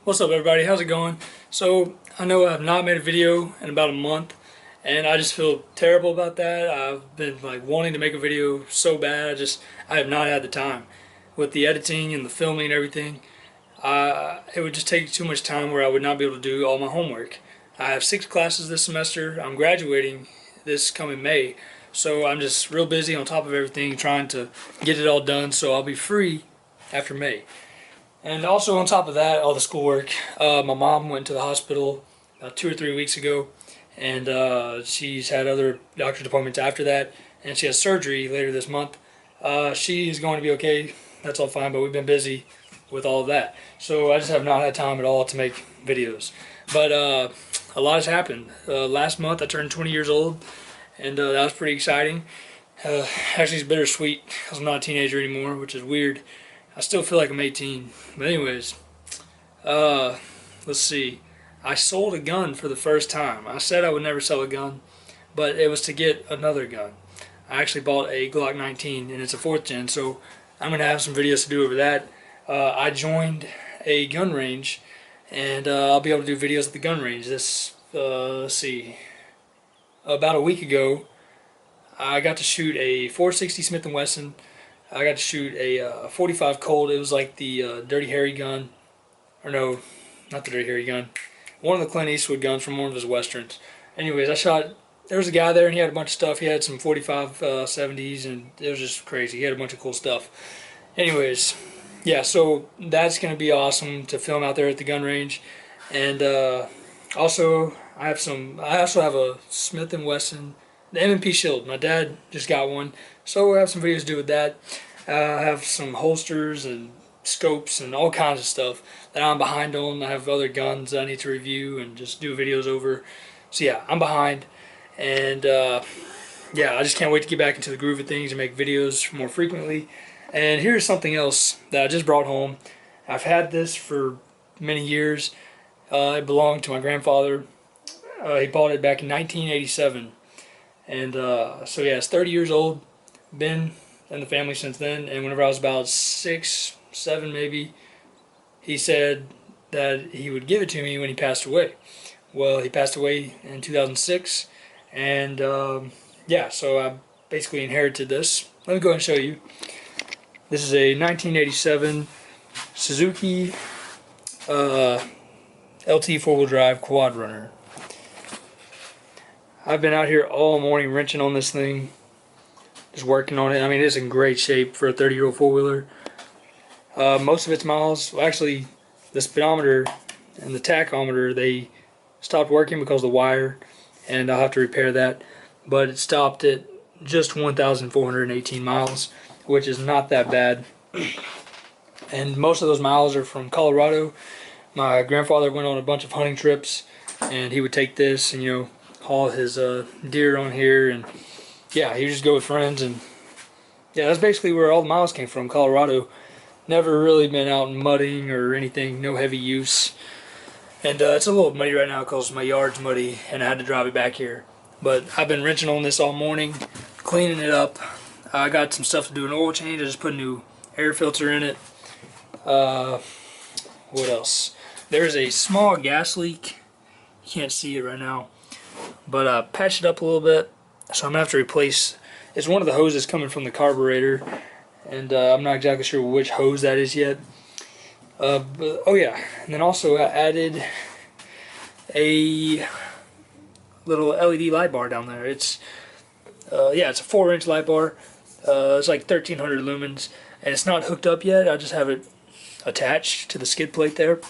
What's up everybody, how's it going? So I know I've not made a video in about a month and I just feel terrible about that. I've been like wanting to make a video so bad, I have not had the time. With the editing and the filming and everything, it would just take too much time where I would not be able to do all my homework. I have 6 classes this semester. I'm graduating this coming May, so I'm just real busy on top of everything trying to get it all done so I'll be free after May. And also on top of that, all the schoolwork. My mom went to the hospital about 2 or 3 weeks ago, and she's had other doctor's appointments after that, and she has surgery later this month. She's going to be okay. That's all fine, but we've been busy with all of that. So I just have not had time at all to make videos. But a lot has happened. Last month I turned 20 years old, and that was pretty exciting. Actually, it's bittersweet because I'm not a teenager anymore, which is weird. I still feel like I'm 18. But anyways, let's see. I sold a gun for the first time. I said I would never sell a gun, but it was to get another gun. I actually bought a Glock 19, and it's a 4th gen, so I'm going to have some videos to do over that. I joined a gun range, and I'll be able to do videos at the gun range. Let's see. About a week ago, I got to shoot a 460 Smith & Wesson. I got to shoot a 45 Colt. It was like the Dirty Harry gun. Or no, not the Dirty Harry gun. One of the Clint Eastwood guns from one of his westerns. Anyways, I shot. There was a guy there and he had a bunch of stuff. He had some 45 70s and it was just crazy. He had a bunch of cool stuff. Anyways, yeah, so that's going to be awesome to film out there at the gun range. And also, I also have a Smith & Wesson, the M&P Shield. My dad just got one, so we'll have some videos to do with that. I have some holsters and scopes and all kinds of stuff that I'm behind on. I have other guns that I need to review and just do videos over. So yeah, I'm behind, and yeah, I just can't wait to get back into the groove of things and make videos more frequently. And here's something else that I just brought home. I've had this for many years. It belonged to my grandfather. He bought it back in 1987. And so yeah, it's 30 years old, been in the family since then, and whenever I was about 6, 7 maybe, he said that he would give it to me when he passed away. Well, he passed away in 2006, and yeah, so I basically inherited this. Let me go ahead and show you. This is a 1987 Suzuki LT 4-wheel drive QuadRunner. I've been out here all morning wrenching on this thing, just working on it. I mean, it's in great shape for a 30-year-old four-wheeler. Most of its miles, well, actually, the speedometer and the tachometer, they stopped working because of the wire, and I'll have to repair that. But it stopped at just 1,418 miles, which is not that bad. And most of those miles are from Colorado. My grandfather went on a bunch of hunting trips, and he would take this and, you know, haul his deer on here, and yeah, he would just go with friends, and yeah, that's basically where all the miles came from, Colorado. Never really been out mudding or anything, no heavy use. And it's a little muddy right now because my yard's muddy and I had to drive it back here. But I've been wrenching on this all morning, cleaning it up. I got some stuff to do, an oil change. I just put a new air filter in it. What else? There's a small gas leak. You can't see it right now, but I patched it up a little bit, so I'm gonna have to replace. It's one of the hoses coming from the carburetor, and I'm not exactly sure which hose that is yet. But, oh yeah, and then also I added a little LED light bar down there. It's yeah, it's a 4-inch light bar. It's like 1,300 lumens, and it's not hooked up yet. I just have it attached to the skid plate there.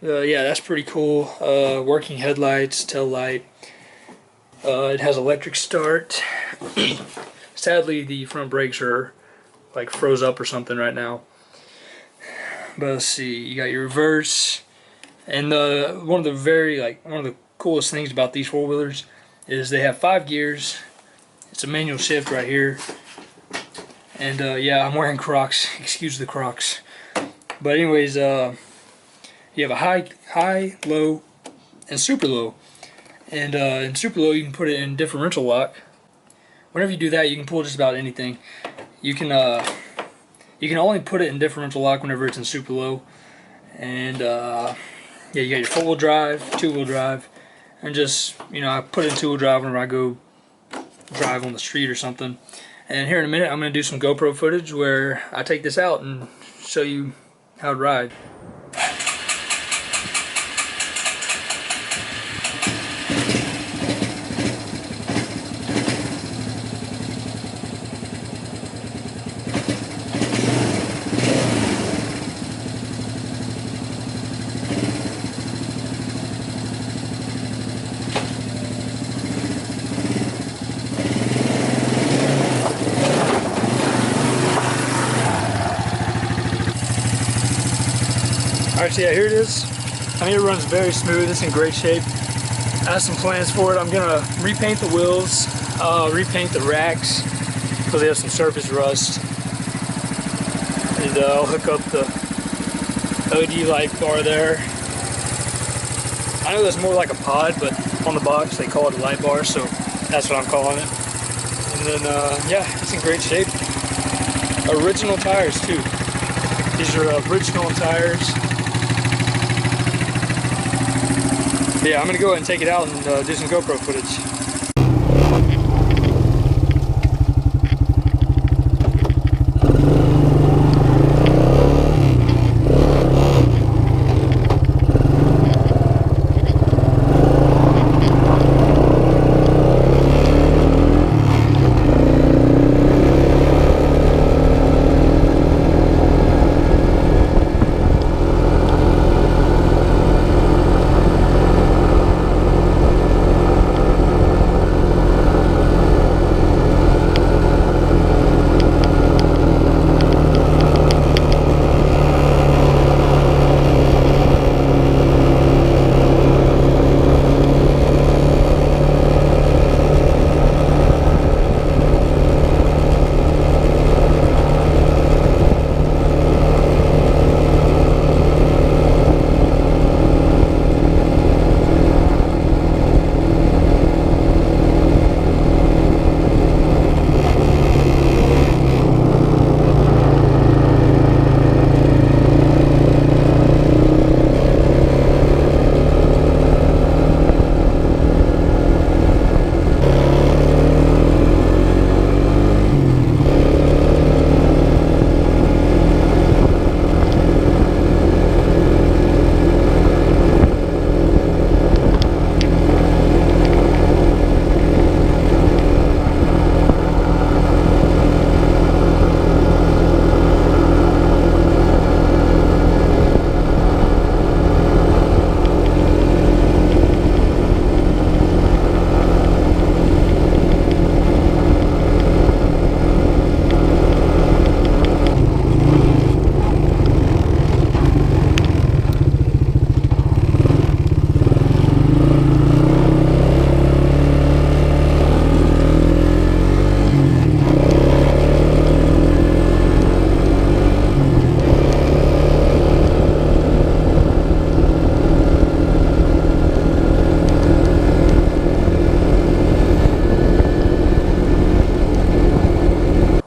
Yeah, that's pretty cool. Working headlights, tail light. It has electric start. Sadly, the front brakes are like froze up or something right now. But let's see, you got your reverse, and one of the coolest things about these four-wheelers is they have 5 gears. It's a manual shift right here. And yeah, I'm wearing Crocs. Excuse the Crocs. But anyways, you have a high, low, and super low. And in super low, you can put it in differential lock. Whenever you do that, you can pull just about anything. You can only put it in differential lock whenever it's in super low, And yeah, you got your 4-wheel drive, 2-wheel drive, and just, you know, I put it in 2-wheel drive whenever I go drive on the street or something. And here in a minute I'm going to do some GoPro footage where I take this out and show you how to ride. Alright, so yeah, here it is. I mean, it runs very smooth. It's in great shape. I have some plans for it. I'm gonna repaint the wheels, repaint the racks because they have some surface rust, and I'll hook up the OD light bar there. I know that's more like a pod, but on the box they call it a light bar, so that's what I'm calling it. And then yeah, it's in great shape. Original tires too. These are original tires. Yeah, I'm gonna go ahead and take it out and do some GoPro footage.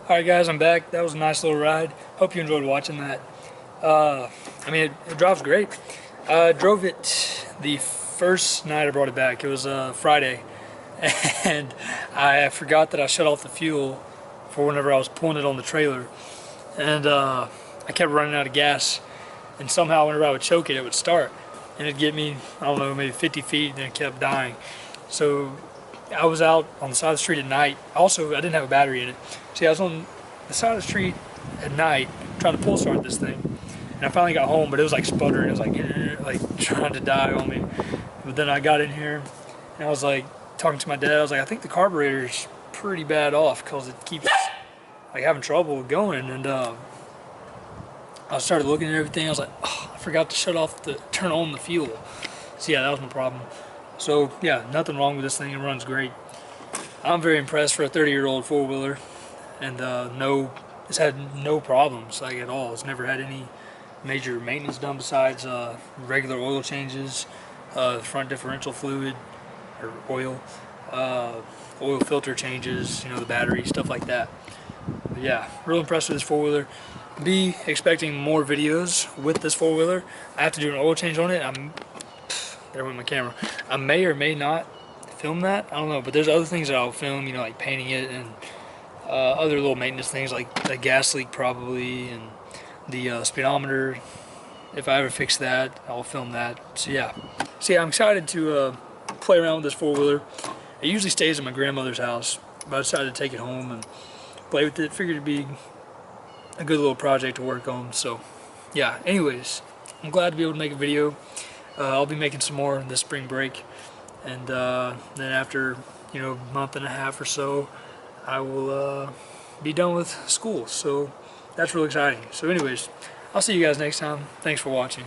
Alright guys, I'm back. That was a nice little ride. Hope you enjoyed watching that. I mean, it drives great. I drove it the first night I brought it back. It was Friday, and I forgot that I shut off the fuel for whenever I was pulling it on the trailer, and I kept running out of gas, and somehow whenever I would choke it, it would start, and it'd get me, I don't know, maybe 50 feet, and it kept dying. So I was out on the side of the street at night. Also, I didn't have a battery in it. See, I was on the side of the street at night trying to pull start this thing, and I finally got home, but it was like sputtering. It was like trying to die on me. But then I got in here, and I was like talking to my dad. I was like, I think the carburetor's pretty bad off because it keeps like having trouble going. And I started looking at everything. I was like, oh, I forgot to turn on the fuel. So yeah, that was my problem. So yeah, nothing wrong with this thing. It runs great. I'm very impressed for a 30-year-old four-wheeler, and it's had no problems like at all. It's never had any major maintenance done besides regular oil changes, front differential fluid or oil filter changes, you know, the battery, stuff like that. But yeah, real impressed with this four-wheeler. be expecting more videos with this four-wheeler. I have to do an oil change on it. There went my camera. I may or may not film that. I don't know, but there's other things that I'll film, you know, like painting it and other little maintenance things like the gas leak probably, and the speedometer. If I ever fix that, I'll film that. So yeah, I'm excited to play around with this four-wheeler. It usually stays at my grandmother's house, but I decided to take it home and play with it. Figured it'd be a good little project to work on. So yeah, anyways, I'm glad to be able to make a video. I'll be making some more this spring break, and then after, you know, a month and a half or so, I will be done with school. So that's really exciting. So anyways, I'll see you guys next time. Thanks for watching.